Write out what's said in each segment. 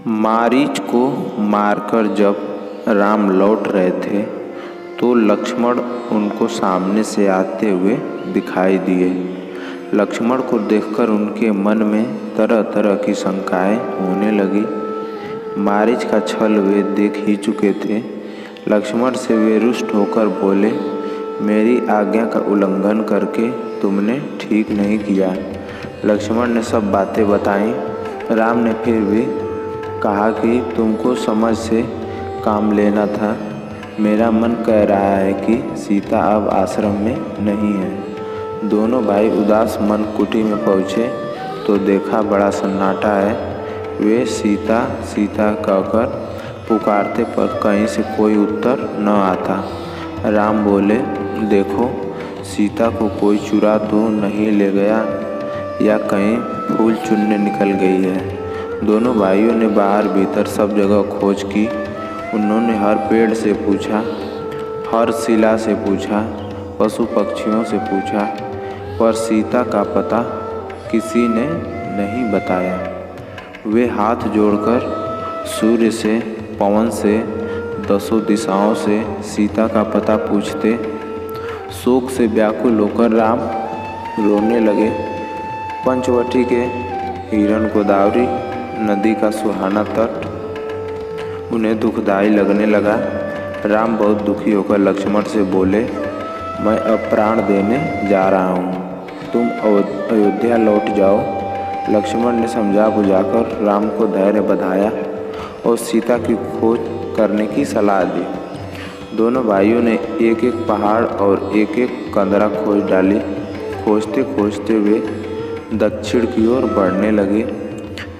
मारीच को मारकर जब राम लौट रहे थे तो लक्ष्मण उनको सामने से आते हुए दिखाई दिए। लक्ष्मण को देखकर उनके मन में तरह तरह की शंकाएं होने लगी। मारीच का छल वे देख ही चुके थे। लक्ष्मण से वे रुष्ट होकर बोले, मेरी आज्ञा का उल्लंघन करके तुमने ठीक नहीं किया। लक्ष्मण ने सब बातें बताईं। राम ने फिर भी कहा कि तुमको समझ से काम लेना था। मेरा मन कह रहा है कि सीता अब आश्रम में नहीं है। दोनों भाई उदास मन कुटी में पहुँचे तो देखा बड़ा सन्नाटा है। वे सीता सीता कहकर पुकारते पर कहीं से कोई उत्तर न आता। राम बोले, देखो सीता को कोई चुरा तो नहीं ले गया या कहीं फूल चुनने निकल गई है। दोनों भाइयों ने बाहर भीतर सब जगह खोज की। उन्होंने हर पेड़ से पूछा, हर शिला से पूछा, पशु पक्षियों से पूछा, पर सीता का पता किसी ने नहीं बताया। वे हाथ जोड़कर सूर्य से, पवन से, दसों दिशाओं से सीता का पता पूछते। शोक से व्याकुल होकर राम रोने लगे। पंचवटी के हिरण गोदावरी नदी का सुहाना तट उन्हें दुखदाई लगने लगा। राम बहुत दुखी होकर लक्ष्मण से बोले, मैं अब प्राण देने जा रहा हूँ, तुम अयोध्या लौट जाओ। लक्ष्मण ने समझा बुझाकर राम को धैर्य बधाया और सीता की खोज करने की सलाह दी। दोनों भाइयों ने एक एक पहाड़ और एक एक कंदरा खोज डाली। खोजते खोजते वे दक्षिण की ओर बढ़ने लगे।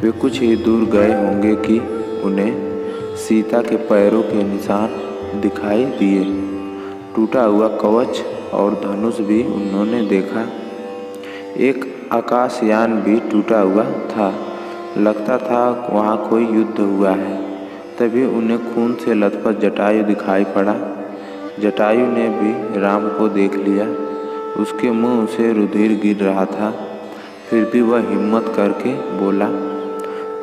वे कुछ ही दूर गए होंगे कि उन्हें सीता के पैरों के निशान दिखाई दिए। टूटा हुआ कवच और धनुष भी उन्होंने देखा। एक आकाशयान भी टूटा हुआ था। लगता था वहाँ कोई युद्ध हुआ है। तभी उन्हें खून से लथपथ जटायु दिखाई पड़ा। जटायु ने भी राम को देख लिया। उसके मुंह से रुधिर गिर रहा था। फिर भी वह हिम्मत करके बोला,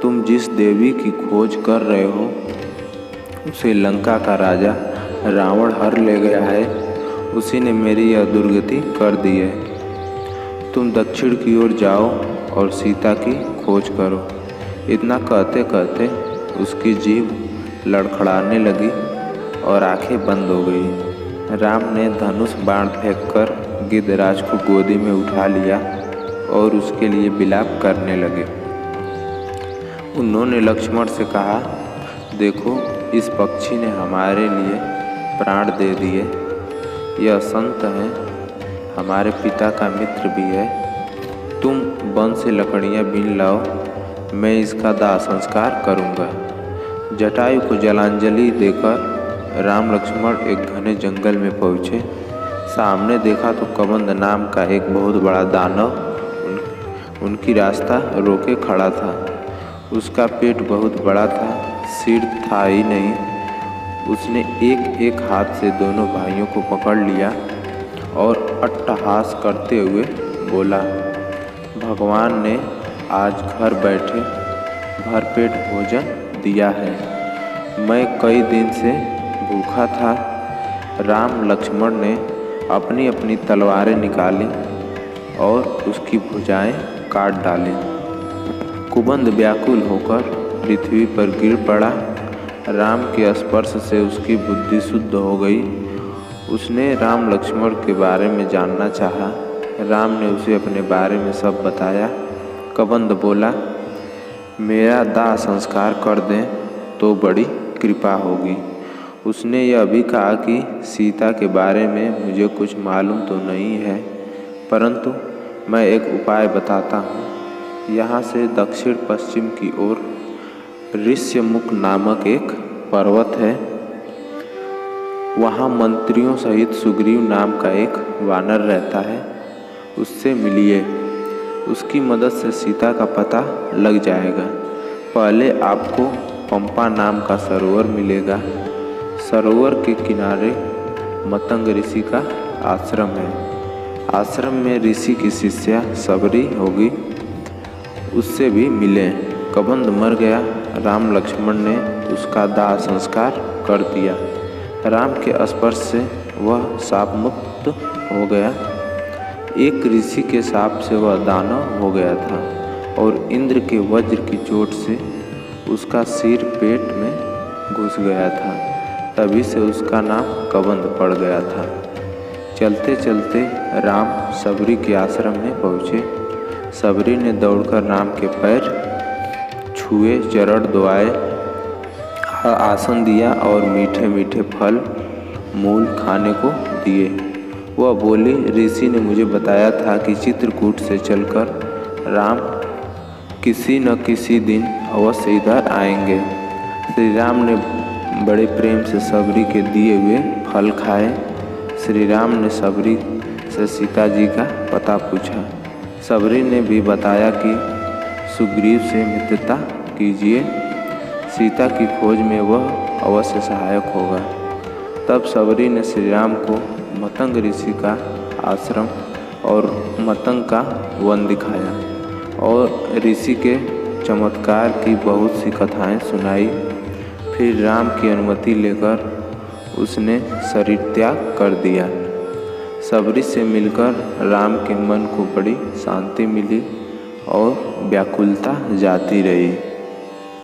तुम जिस देवी की खोज कर रहे हो उसे लंका का राजा रावण हर ले गया है। उसी ने मेरी यह दुर्गति कर दी है। तुम दक्षिण की ओर जाओ और सीता की खोज करो। इतना कहते कहते उसकी जीभ लड़खड़ाने लगी और आंखें बंद हो गई। राम ने धनुष बाण फेंककर गिद्धराज को गोदी में उठा लिया और उसके लिए विलाप करने लगे। उन्होंने लक्ष्मण से कहा, देखो इस पक्षी ने हमारे लिए प्राण दे दिए। यह संत है, हमारे पिता का मित्र भी है। तुम वन से लकड़ियाँ बीन लाओ, मैं इसका दाह संस्कार करूँगा। जटायु को जलांजलि देकर राम लक्ष्मण एक घने जंगल में पहुँचे। सामने देखा तो कबंध नाम का एक बहुत बड़ा दानव उनकी रास्ता रोके खड़ा था। उसका पेट बहुत बड़ा था, सिर था ही नहीं। उसने एक एक हाथ से दोनों भाइयों को पकड़ लिया और अट्टहास करते हुए बोला, भगवान ने आज घर बैठे भरपेट भोजन दिया है। मैं कई दिन से भूखा था। राम लक्ष्मण ने अपनी अपनी तलवारें निकाली और उसकी भुजाएं काट डाली। कुबंध व्याकुल होकर पृथ्वी पर गिर पड़ा। राम के स्पर्श से उसकी बुद्धि शुद्ध हो गई। उसने राम लक्ष्मण के बारे में जानना चाहा। राम ने उसे अपने बारे में सब बताया। कबंध बोला, मेरा दाह संस्कार कर दें तो बड़ी कृपा होगी। उसने यह भी कहा कि सीता के बारे में मुझे कुछ मालूम तो नहीं है, परंतु मैं एक उपाय बताता हूँ। यहाँ से दक्षिण पश्चिम की ओर ऋष्यमुख नामक एक पर्वत है। वहाँ मंत्रियों सहित सुग्रीव नाम का एक वानर रहता है। उससे मिलिए, उसकी मदद से सीता का पता लग जाएगा। पहले आपको पंपा नाम का सरोवर मिलेगा। सरोवर के किनारे मतंग ऋषि का आश्रम है। आश्रम में ऋषि की शिष्या सबरी होगी, उससे भी मिलें। कबंध मर गया। राम लक्ष्मण ने उसका दाह संस्कार कर दिया। राम के स्पर्श से वह शाप मुक्त हो गया। एक ऋषि के शाप से वह दानव हो गया था और इंद्र के वज्र की चोट से उसका सिर पेट में घुस गया था। तभी से उसका नाम कबंध पड़ गया था। चलते चलते राम सबरी के आश्रम में पहुँचे। सबरी ने दौड़कर राम के पैर छुए, चरण धोआए, आसन दिया और मीठे मीठे फल मूल खाने को दिए। वह बोली, ऋषि ने मुझे बताया था कि चित्रकूट से चलकर राम किसी न किसी दिन अवश्य इधर आएंगे। श्री राम ने बड़े प्रेम से सबरी के दिए हुए फल खाए। श्री राम ने सबरी से सीता जी का पता पूछा। सबरी ने भी बताया कि सुग्रीव से मित्रता कीजिए, सीता की खोज में वह अवश्य सहायक होगा। तब सबरी ने श्री राम को मतंग ऋषि का आश्रम और मतंग का वन दिखाया और ऋषि के चमत्कार की बहुत सी कथाएं सुनाई। फिर राम की अनुमति लेकर उसने शरीर त्याग कर दिया। सबरी से मिलकर राम के मन को बड़ी शांति मिली और व्याकुलता जाती रही।